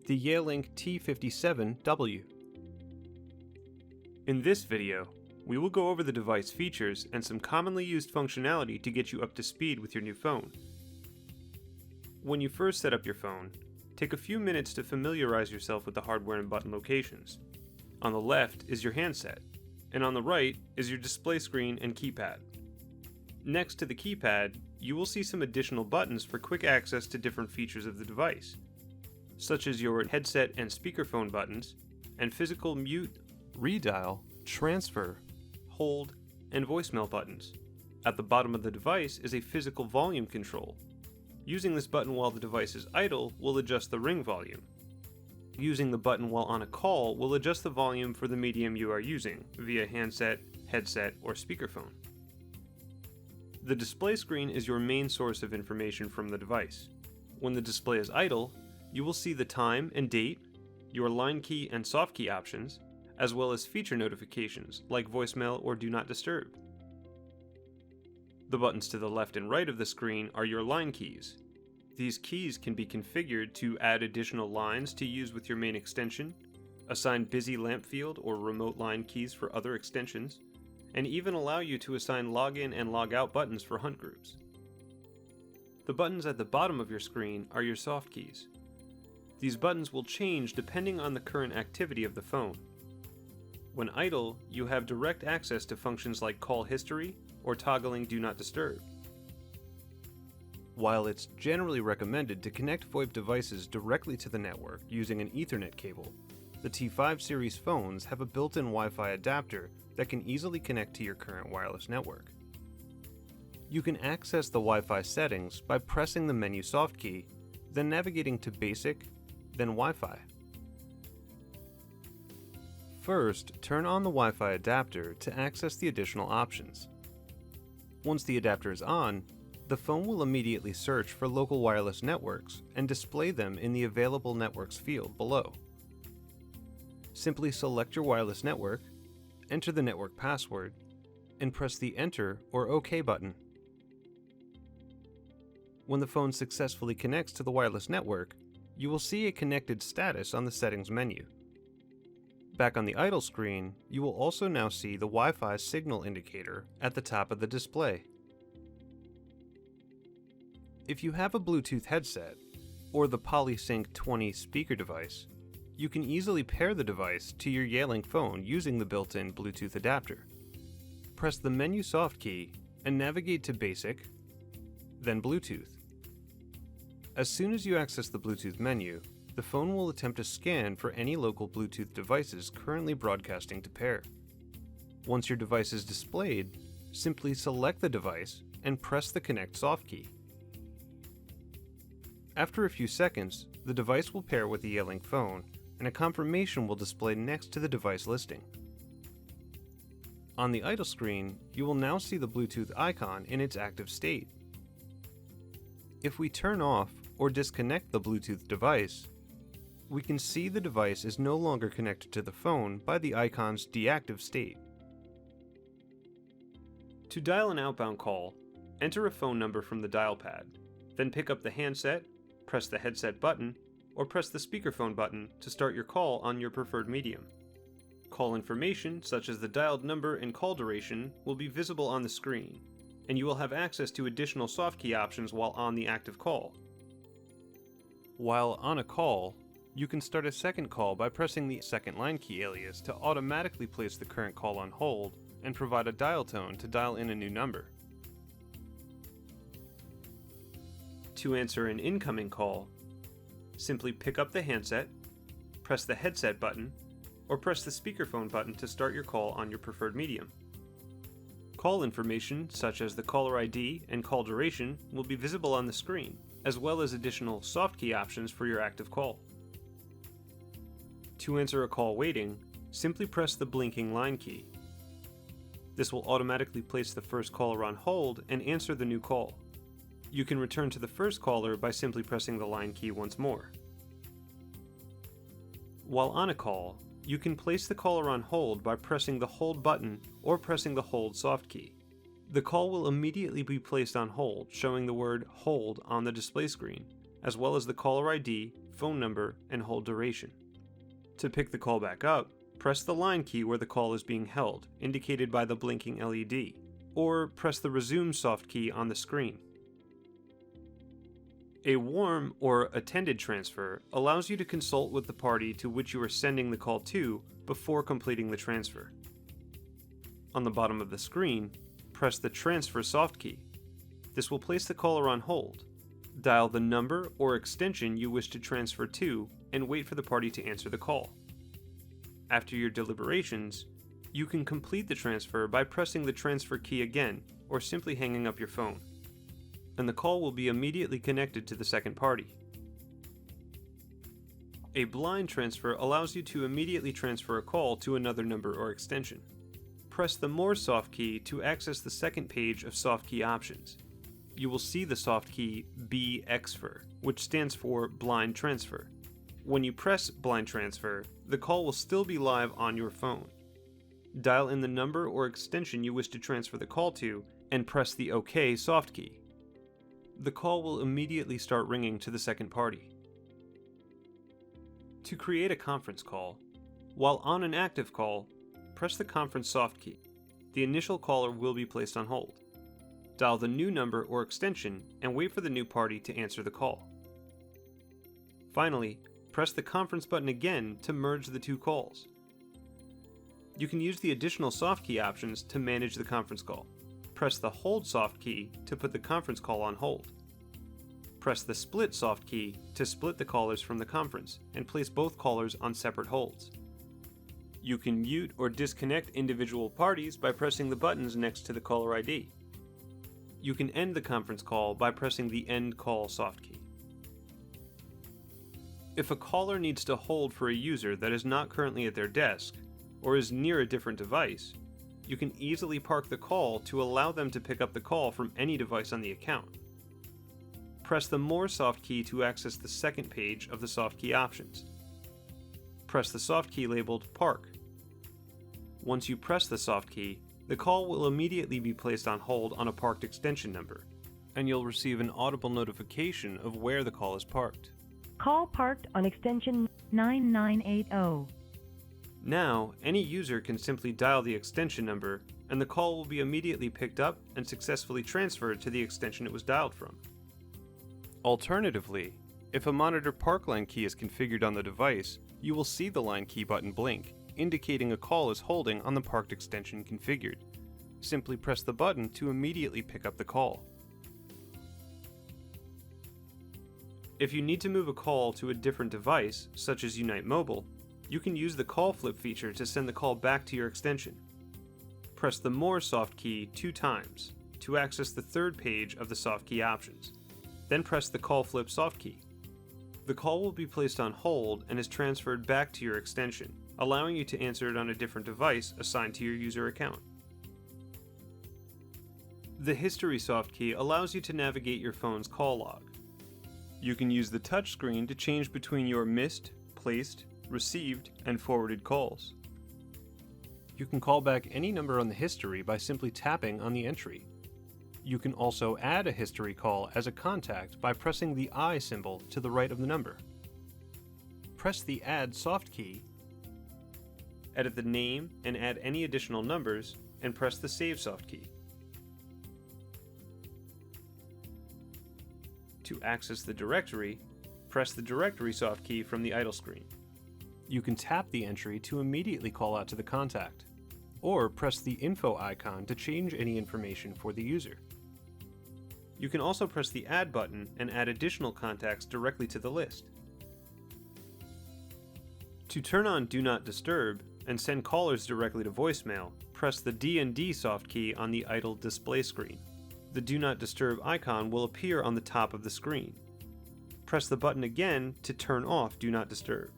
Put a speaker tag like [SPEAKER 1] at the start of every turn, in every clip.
[SPEAKER 1] the Yealink T57W. In this video, we will go over the device features and some commonly used functionality to get you up to speed with your new phone. When you first set up your phone, take a few minutes to familiarize yourself with the hardware and button locations. On the left is your handset, and on the right is your display screen and keypad. Next to the keypad, you will see some additional buttons for quick access to different features of the device, such as your headset and speakerphone buttons, and physical mute, redial, transfer, hold, and voicemail buttons. At the bottom of the device is a physical volume control. Using this button while the device is idle will adjust the ring volume. Using the button while on a call will adjust the volume for the medium you are using, via handset, headset, or speakerphone. The display screen is your main source of information from the device. When the display is idle, you will see the time and date, your line key and soft key options, as well as feature notifications like voicemail or do not disturb. The buttons to the left and right of the screen are your line keys. These keys can be configured to add additional lines to use with your main extension, assign busy lamp field or remote line keys for other extensions, and even allow you to assign login and logout buttons for hunt groups. The buttons at the bottom of your screen are your soft keys. These buttons will change depending on the current activity of the phone. When idle, you have direct access to functions like call history or toggling do not disturb. While it's generally recommended to connect VoIP devices directly to the network using an Ethernet cable, the T5 series phones have a built-in Wi-Fi adapter that can easily connect to your current wireless network. You can access the Wi-Fi settings by pressing the menu soft key, then navigating to Basic, then Wi-Fi. First, turn on the Wi-Fi adapter to access the additional options. Once the adapter is on, the phone will immediately search for local wireless networks and display them in the Available Networks field below. Simply select your wireless network, enter the network password, and press the Enter or OK button. When the phone successfully connects to the wireless network, you will see a connected status on the settings menu. Back on the idle screen, you will also now see the Wi-Fi signal indicator at the top of the display. If you have a Bluetooth headset or the PolySync 20 speaker device, you can easily pair the device to your Yealink phone using the built-in Bluetooth adapter. Press the menu soft key and navigate to Basic, then Bluetooth. As soon as you access the Bluetooth menu, the phone will attempt to scan for any local Bluetooth devices currently broadcasting to pair. Once your device is displayed, simply select the device and press the Connect soft key. After a few seconds, the device will pair with the Yealink phone, and a confirmation will display next to the device listing. On the idle screen, you will now see the Bluetooth icon in its active state. If we turn off or disconnect the Bluetooth device, we can see the device is no longer connected to the phone by the icon's deactive state. To dial an outbound call, enter a phone number from the dial pad, then pick up the handset, press the headset button, or press the speakerphone button to start your call on your preferred medium. Call information, such as the dialed number and call duration, will be visible on the screen, and you will have access to additional soft key options while on the active call. While on a call, you can start a second call by pressing the second line key alias to automatically place the current call on hold and provide a dial tone to dial in a new number. To answer an incoming call, simply pick up the handset, press the headset button, or press the speakerphone button to start your call on your preferred medium. Call information, such as the caller ID and call duration, will be visible on the screen, as well as additional soft key options for your active call. To answer a call waiting, simply press the blinking line key. This will automatically place the first caller on hold and answer the new call. You can return to the first caller by simply pressing the line key once more. While on a call, you can place the caller on hold by pressing the hold button or pressing the hold soft key. The call will immediately be placed on hold, showing the word hold on the display screen, as well as the caller ID, phone number and hold duration. To pick the call back up, press the line key where the call is being held, indicated by the blinking LED, or press the resume soft key on the screen. A warm or attended transfer allows you to consult with the party to which you are sending the call to before completing the transfer. On the bottom of the screen, press the transfer soft key. This will place the caller on hold. Dial the number or extension you wish to transfer to and wait for the party to answer the call. After your deliberations, you can complete the transfer by pressing the transfer key again or simply hanging up your phone, and the call will be immediately connected to the second party. A blind transfer allows you to immediately transfer a call to another number or extension. Press the More soft key to access the second page of soft key options. You will see the soft key BXFR, which stands for Blind Transfer. When you press Blind Transfer, the call will still be live on your phone. Dial in the number or extension you wish to transfer the call to and press the OK soft key. The call will immediately start ringing to the second party. To create a conference call, while on an active call, press the conference soft key. The initial caller will be placed on hold. Dial the new number or extension and wait for the new party to answer the call. Finally, press the conference button again to merge the two calls. You can use the additional soft key options to manage the conference call. Press the Hold soft key to put the conference call on hold. Press the Split soft key to split the callers from the conference and place both callers on separate holds. You can mute or disconnect individual parties by pressing the buttons next to the caller ID. You can end the conference call by pressing the End Call soft key. If a caller needs to hold for a user that is not currently at their desk, or is near a different device, you can easily park the call to allow them to pick up the call from any device on the account. Press the More soft key to access the second page of the soft key options. Press the soft key labeled Park. Once you press the soft key, the call will immediately be placed on hold on a parked extension number, and you'll receive an audible notification of where the call is parked.
[SPEAKER 2] Call parked on extension 9980.
[SPEAKER 1] Now, any user can simply dial the extension number, and the call will be immediately picked up and successfully transferred to the extension it was dialed from. Alternatively, if a monitor park line key is configured on the device, you will see the line key button blink, indicating a call is holding on the parked extension configured. Simply press the button to immediately pick up the call. If you need to move a call to a different device, such as Unite Mobile, you can use the call flip feature to send the call back to your extension. Press the More soft key 2 times to access the third page of the soft key options. Then press the Call Flip soft key. The call will be placed on hold and is transferred back to your extension, allowing you to answer it on a different device assigned to your user account. The History soft key allows you to navigate your phone's call log. You can use the touchscreen to change between your missed, placed, received, and forwarded calls. You can call back any number on the history by simply tapping on the entry. You can also add a history call as a contact by pressing the I symbol to the right of the number. Press the Add soft key, edit the name and add any additional numbers, and press the Save soft key. To access the directory, press the Directory soft key from the idle screen. You can tap the entry to immediately call out to the contact, or press the Info icon to change any information for the user. You can also press the Add button and add additional contacts directly to the list. To turn on Do Not Disturb and send callers directly to voicemail, press the D&D soft key on the idle display screen. The Do Not Disturb icon will appear on the top of the screen. Press the button again to turn off Do Not Disturb.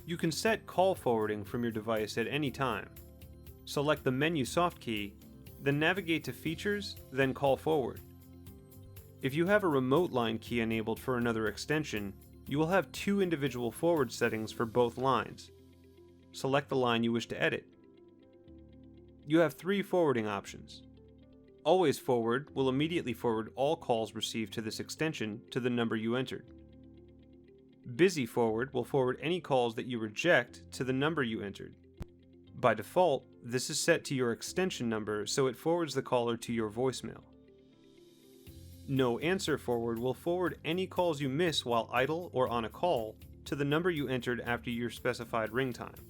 [SPEAKER 1] You can set call forwarding from your device at any time. Select the Menu soft key, then navigate to Features, then Call Forward. If you have a remote line key enabled for another extension, you will have 2 individual forward settings for both lines. Select the line you wish to edit. You have 3 forwarding options. Always Forward will immediately forward all calls received to this extension to the number you entered. Busy Forward will forward any calls that you reject to the number you entered. By default, this is set to your extension number, so it forwards the caller to your voicemail. No Answer Forward will forward any calls you miss while idle or on a call to the number you entered after your specified ring time.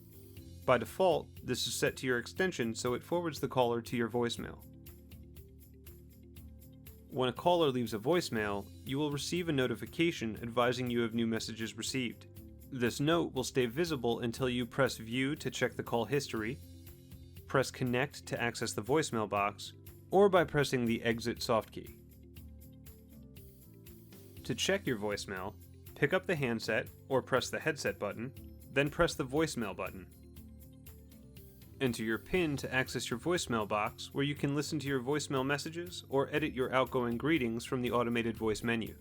[SPEAKER 1] By default, this is set to your extension, so it forwards the caller to your voicemail. When a caller leaves a voicemail, you will receive a notification advising you of new messages received. This note will stay visible until you press View to check the call history, press Connect to access the voicemail box, or by pressing the Exit soft key. To check your voicemail, pick up the handset or press the headset button, then press the voicemail button. Enter your PIN to access your voicemail box, where you can listen to your voicemail messages or edit your outgoing greetings from the automated voice menu.